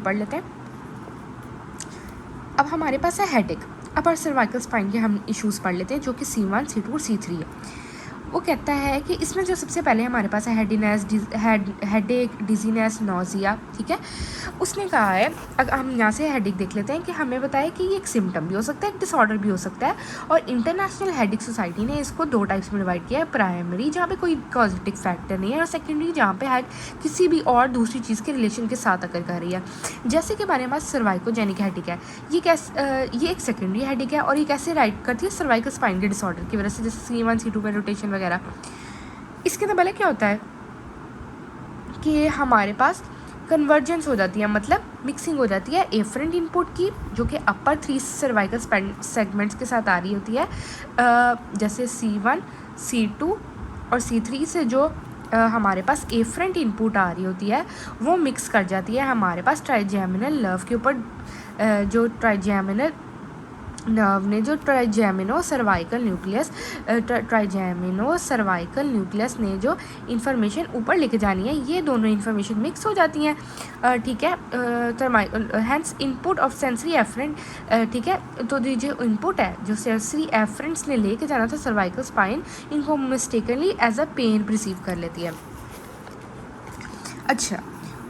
पढ़ लेते हैं। अब हमारे पास है हेडेक। अब और सर्वाइकल स्पाइन के हम इश्यूज़ पढ़ लेते हैं जो कि C1, C2 और C3 है। वो कहता है कि इसमें जो सबसे पहले हमारे पास है हेडेक, डिजीनेस, नोजिया, ठीक है। उसने कहा है, अगर हम यहाँ से हेडेक देख लेते हैं कि हमें बताया कि ये एक सिम्टम भी हो सकता है, एक डिसऑर्डर भी हो सकता है। और इंटरनेशनल हेडेक सोसाइटी ने इसको 2 टाइप्स में डिवाइड किया है, प्राइमरी जहाँ पे कोई कॉजेटिव फैक्टर नहीं है, और सेकेंडरी जहाँ पे हेड किसी भी और दूसरी चीज़ के रिलेशन के साथ अकर कर रही है। जैसे कि हमारे पास सर्वाइकोजेनिक हेडेक है, ये एक सेकेंडरी हेडेक है और ये कैसे राइट करती है सर्वाइकल स्पाइन के डिसऑर्डर की वजह से, जैसे C1, C2 में रोटेशन वगैरह। इसके अंदर पहले क्या होता है कि हमारे पास कन्वर्जेंस हो जाती है, मतलब मिक्सिंग हो जाती है एफरेंट इनपुट की, जो कि अपर 3 सर्वाइकल सेगमेंट्स के साथ आ रही होती है, जैसे C1, C2 और C3 से जो हमारे पास एफरेंट इनपुट आ रही होती है वो मिक्स कर जाती है हमारे पास ट्राइजेमिनल नर्व के ऊपर, जो ट्राइजेमिनल नर्व ने जो ट्राइजेमिनो सर्वाइकल न्यूक्लियस ने जो इन्फॉर्मेशन ऊपर लेके जानी है, ये दोनों इन्फॉर्मेशन मिक्स हो जाती हैं, ठीक है। Hence input of sensory afferent, ठीक है। तो जो इनपुट है जो सेंसरी एफरेंट्स ने लेके जाना था सर्वाइकल स्पाइन, इनको mistakenly as a pain receive कर लेती है। अच्छा,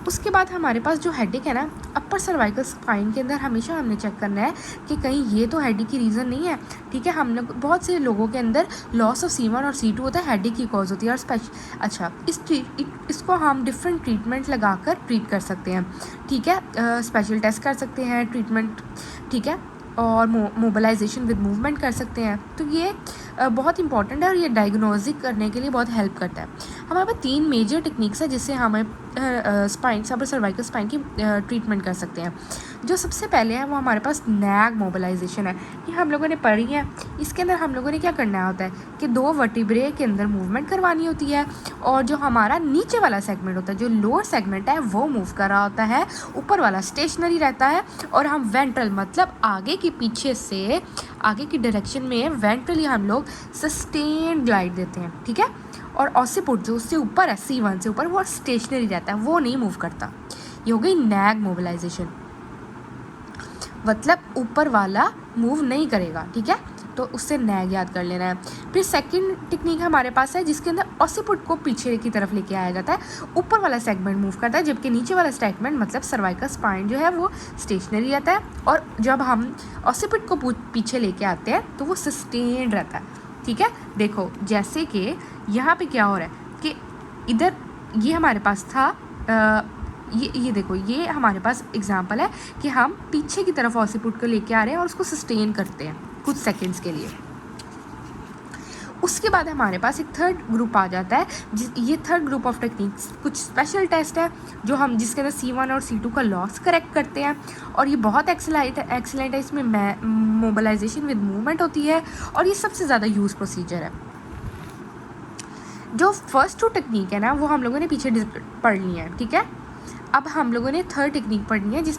उसके बाद हमारे पास जो हेडेक है ना, अपर सर्वाइकल स्पाइन के अंदर हमेशा हमने चेक करना है कि कहीं ये तो हेडेक की रीज़न नहीं है, ठीक है। हम लोग बहुत से लोगों के अंदर लॉस ऑफ C1 और C2 होता है, हेडेक की कॉज होती है। और अच्छा, इसको हम डिफरेंट ट्रीटमेंट लगाकर ट्रीट कर सकते हैं, ठीक है। स्पेशल टेस्ट कर सकते हैं, ट्रीटमेंट, ठीक है, और मोबिलाइजेशन विद मूवमेंट कर सकते हैं। तो ये बहुत इंपॉर्टेंट है और ये डायग्नोसिस करने के लिए बहुत हेल्प करता है। हमारे पास 3 मेजर टेक्निक्स है जिससे हमें स्पाइन अपर सर्वाइकल स्पाइन की ट्रीटमेंट कर सकते हैं। जो सबसे पहले है वो हमारे पास नैग मोबिलाइजेशन है, ये हम लोगों ने पढ़ी है। इसके अंदर हम लोगों ने क्या करना होता है कि 2 वर्टिब्रे के अंदर मूवमेंट करवानी होती है, और जो हमारा नीचे वाला सेगमेंट होता है, जो लोअर सेगमेंट है, वो मूव कर रहा होता है, ऊपर वाला स्टेशनरी रहता है। और हम वेंट्रल मतलब आगे की पीछे से आगे की डायरेक्शन में वेंट्रली हम लोग सस्टेन ग्लाइड देते हैं, ठीक है। और ऑसिपुट जो उससे ऊपर है, C1 से ऊपर, वो स्टेशनरी रहता है, वो नहीं मूव करता। ये हो गई नैग मोबिलाइजेशन, मतलब ऊपर वाला मूव नहीं करेगा, ठीक है। तो उससे नैग याद कर लेना है। फिर सेकंड टेक्निक हमारे पास है जिसके अंदर ऑसिपुट को पीछे की तरफ लेके आया जाता है, ऊपर वाला सेगमेंट मूव करता है, जबकि नीचे वाला सेगमेंट मतलब सर्वाइकल स्पाइन जो है वो स्टेशनरी रहता है। और जब हम ऑसिपुट को पीछे लेके आते हैं तो वो सस्टेन्ड रहता है, ठीक है। देखो जैसे कि यहाँ पे क्या हो रहा है कि इधर ये हमारे पास था, ये देखो, ये हमारे पास एग्जांपल है कि हम पीछे की तरफ ऑसिपुट को लेके आ रहे हैं और उसको सस्टेन करते हैं कुछ सेकंड्स के लिए। उसके बाद हमारे पास एक थर्ड ग्रुप आ जाता है, ये थर्ड ग्रुप ऑफ टेक्निक्स कुछ स्पेशल टेस्ट है जो हम जिसके अंदर C1 और C2 का लॉस करेक्ट करते हैं, और ये बहुत एक्सेलेंट है। इसमें मोबिलाइजेशन विद मूवमेंट होती है और ये सबसे ज़्यादा यूज प्रोसीजर है। जो फर्स्ट 2 टेक्निक है ना वो हम लोगों ने पीछे पढ़ ली है, ठीक है। अब हम लोगों ने थर्ड टेक्निक पढ़नी है जिसमें